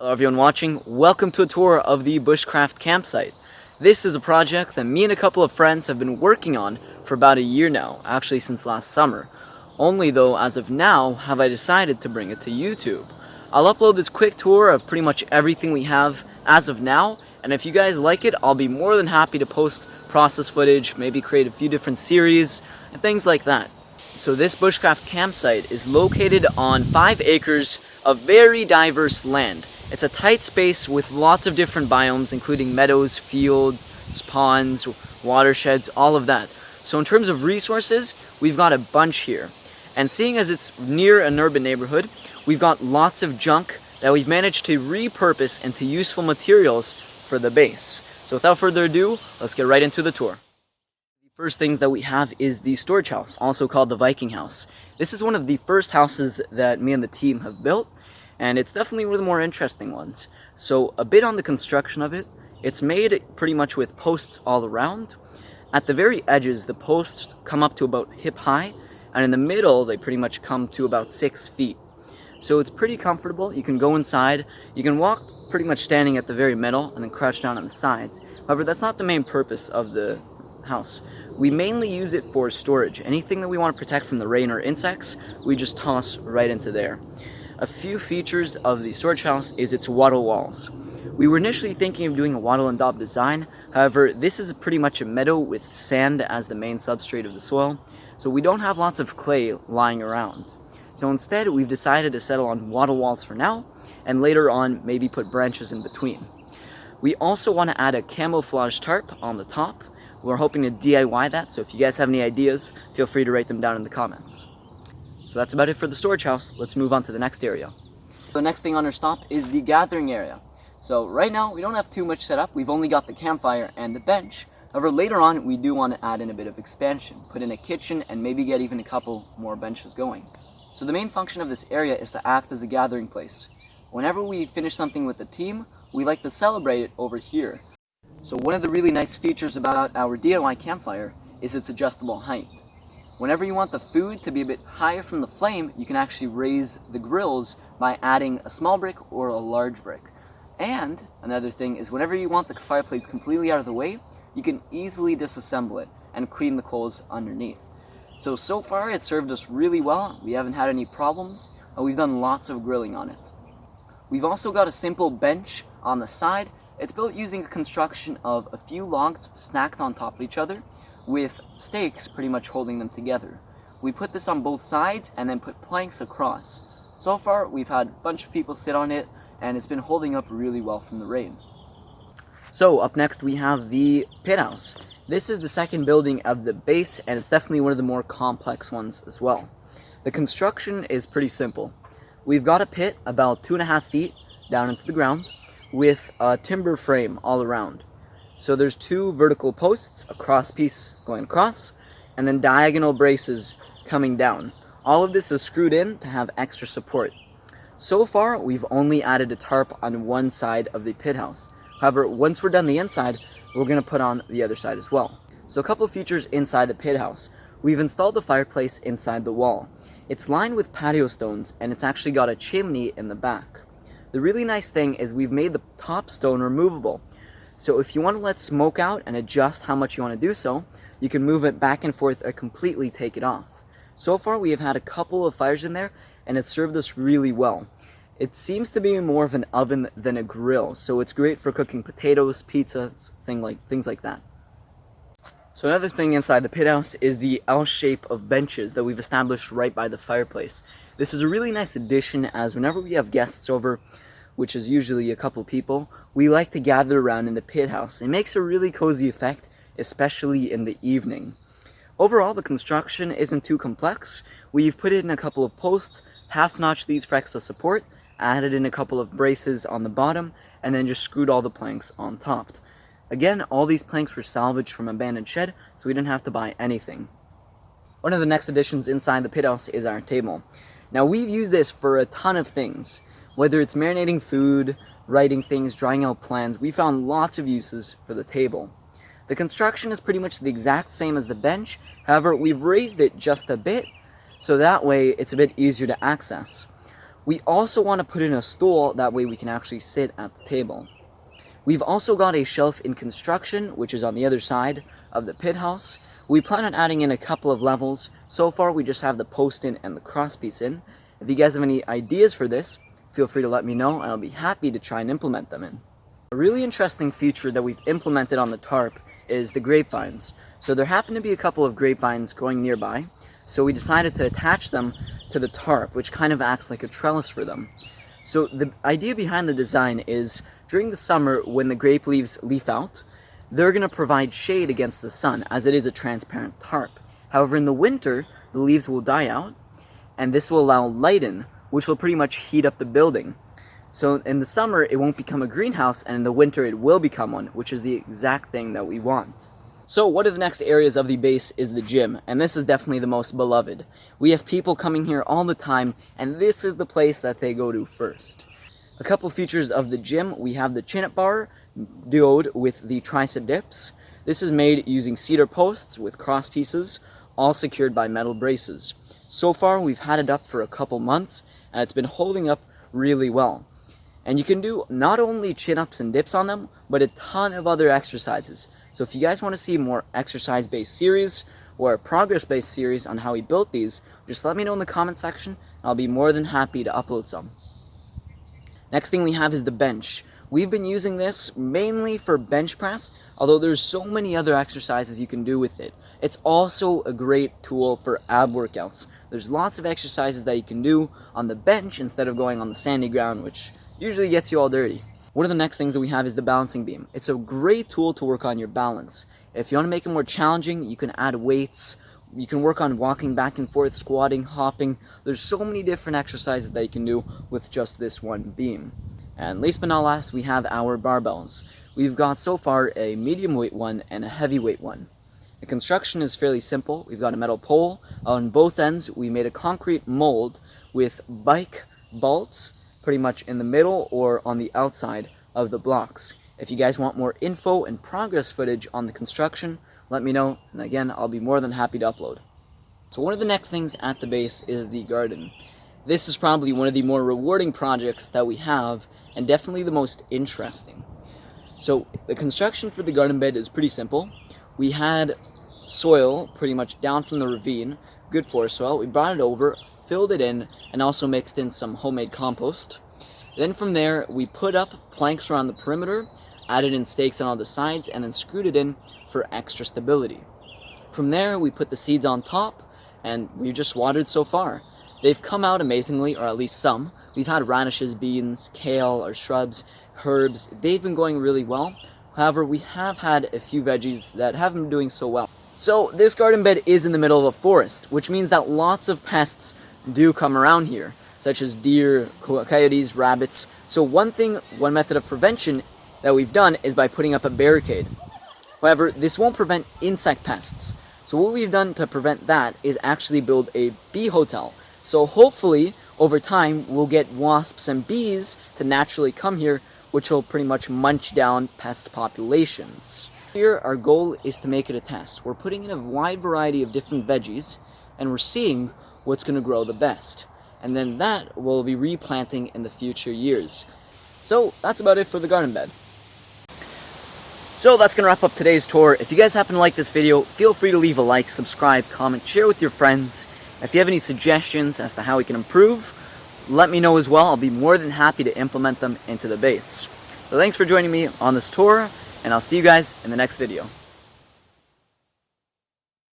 Hello everyone watching, welcome to a tour of the Bushcraft campsite. This is a project that me and a couple of friends have been working on for about a year now, actually since last summer. Only though, as of now, have I decided to bring it to YouTube. I'll upload this quick tour of pretty much everything we have as of now, and if you guys like it, I'll be more than happy to post process footage, maybe create a few different series, and things like that. So this bushcraft campsite is located on 5 acres of very diverse land. It's a tight space with lots of different biomes, including meadows, fields, ponds, watersheds, all of that. So in terms of resources, we've got a bunch here. And seeing as it's near an urban neighborhood, we've got lots of junk that we've managed to repurpose into useful materials for the base. So without further ado, let's get right into the tour. The first things that we have is the storage house, also called the Viking house. This is one of the first houses that me and the team have built, and it's definitely one of the more interesting ones. So a bit on the construction of it, it's made pretty much with posts all around. At the very edges, the posts come up to about hip high, and in the middle, they pretty much come to about 6 feet. So it's pretty comfortable. You can go inside, you can walk pretty much standing at the very middle and then crouch down on the sides. However, that's not the main purpose of the house. We mainly use it for storage. Anything that we want to protect from the rain or insects, we just toss right into there. A few features of the storage house is its wattle walls. We were initially thinking of doing a wattle and daub design, however this is pretty much a meadow with sand as the main substrate of the soil, so we don't have lots of clay lying around. So instead we've decided to settle on wattle walls for now, and later on maybe put branches in between. We also want to add a camouflage tarp on the top. We're hoping to DIY that, so if you guys have any ideas, feel free to write them down in the comments. So that's about it for the storage house. Let's move on to the next area. The next thing on our stop is the gathering area. So right now we don't have too much set up. We've only got the campfire and the bench. However, later on we do want to add in a bit of expansion, put in a kitchen, and maybe get even a couple more benches going. So the main function of this area is to act as a gathering place. Whenever we finish something with the team, we like to celebrate it over here. So one of the really nice features about our DIY campfire is its adjustable height. Whenever you want the food to be a bit higher from the flame, you can actually raise the grills by adding a small brick or a large brick. And another thing is whenever you want the fireplace completely out of the way, you can easily disassemble it and clean the coals underneath. So far it served us really well. We haven't had any problems, and we've done lots of grilling on it. We've also got a simple bench on the side. It's built using a construction of a few logs stacked on top of each other, with stakes pretty much holding them together. We put this on both sides and then put planks across. So far we've had a bunch of people sit on it, and it's been holding up really well from the rain. So up next we have the pit house. This is the second building of the base, and it's definitely one of the more complex ones as well. The construction is pretty simple. We've got a pit about 2.5 feet down into the ground with a timber frame all around. So there's 2 vertical posts, a cross piece going across, and then diagonal braces coming down. All of this is screwed in to have extra support. So far, we've only added a tarp on one side of the pit house. However, once we're done the inside, we're going to put on the other side as well. So a couple of features inside the pit house. We've installed the fireplace inside the wall. It's lined with patio stones, and it's actually got a chimney in the back. The really nice thing is we've made the top stone removable. So if you want to let smoke out and adjust how much you want to do so, you can move it back and forth or completely take it off. So far we have had a couple of fires in there, and it's served us really well. It seems to be more of an oven than a grill, so it's great for cooking potatoes, pizzas, things like that. So another thing inside the pit house is the L shape of benches that we've established right by the fireplace. This is a really nice addition, as whenever we have guests over, which is usually a couple people, we like to gather around in the pit house. It makes a really cozy effect, especially in the evening. Overall, the construction isn't too complex. We've put in a couple of posts, half-notched these for extra support, added in a couple of braces on the bottom, and then just screwed all the planks on top. Again, all these planks were salvaged from an abandoned shed, so we didn't have to buy anything. One of the next additions inside the pit house is our table. Now, we've used this for a ton of things. Whether it's marinating food, writing things, drying out plans, we found lots of uses for the table. The construction is pretty much the exact same as the bench, however, we've raised it just a bit, so that way it's a bit easier to access. We also want to put in a stool, that way we can actually sit at the table. We've also got a shelf in construction, which is on the other side of the pit house. We plan on adding in a couple of levels. So far we just have the post in and the cross piece in. If you guys have any ideas for this, feel free to let me know and I'll be happy to try and implement them in. A really interesting feature that we've implemented on the tarp is the grapevines. So there happen to be a couple of grapevines growing nearby, so we decided to attach them to the tarp, which kind of acts like a trellis for them. So the idea behind the design is, during the summer when the grape leaves leaf out, they're going to provide shade against the sun, as it is a transparent tarp. However, in the winter, the leaves will die out, and this will allow light in, which will pretty much heat up the building. So in the summer, it won't become a greenhouse, and in the winter, it will become one, which is the exact thing that we want. So one of the next areas of the base is the gym, and this is definitely the most beloved. We have people coming here all the time, and this is the place that they go to first. A couple features of the gym: we have the chin-up bar duoed with the tricep dips. This is made using cedar posts with cross pieces, all secured by metal braces. So far we've had it up for a couple months, and it's been holding up really well. And you can do not only chin-ups and dips on them, but a ton of other exercises. So if you guys want to see more exercise-based series or a progress-based series on how we built these, just let me know in the comment section. I'll be more than happy to upload some. Next thing we have is the bench. We've been using this mainly for bench press, although there's so many other exercises you can do with it. It's also a great tool for ab workouts. There's lots of exercises that you can do on the bench instead of going on the sandy ground, which usually gets you all dirty. One of the next things that we have is the balancing beam. It's a great tool to work on your balance. If you want to make it more challenging, you can add weights. You can work on walking back and forth, squatting, hopping. There's so many different exercises that you can do with just this one beam. And last but not last, we have our barbells. We've got so far a medium weight one and a heavyweight one. The construction is fairly simple. We've got a metal pole. On both ends, we made a concrete mold with bike bolts pretty much in the middle or on the outside of the blocks. If you guys want more info and progress footage on the construction, let me know, and again, I'll be more than happy to upload. So one of the next things at the base is the garden. This is probably one of the more rewarding projects that we have, and definitely the most interesting. So the construction for the garden bed is pretty simple. We had soil pretty much down from the ravine, good forest soil. We brought it over, filled it in, and also mixed in some homemade compost. Then from there, we put up planks around the perimeter, added in stakes on all the sides, and then screwed it in for extra stability. From there, we put the seeds on top, and we've just watered so far. They've come out amazingly, or at least some. We've had radishes, beans, kale, or shrubs, herbs. They've been going really well. However, we have had a few veggies that haven't been doing so well. So this garden bed is in the middle of a forest, which means that lots of pests do come around here, such as deer, coyotes, rabbits. So one method of prevention that we've done is by putting up a barricade. However, this won't prevent insect pests. So what we've done to prevent that is actually build a bee hotel. So hopefully, over time, we'll get wasps and bees to naturally come here, which will pretty much munch down pest populations. Here, our goal is to make it a test. We're putting in a wide variety of different veggies, and we're seeing what's going to grow the best. And then that we'll be replanting in the future years. So that's about it for the garden bed. So that's going to wrap up today's tour. If you guys happen to like this video, feel free to leave a like, subscribe, comment, share with your friends. If you have any suggestions as to how we can improve, let me know as well. I'll be more than happy to implement them into the base. So thanks for joining me on this tour, and I'll see you guys in the next video.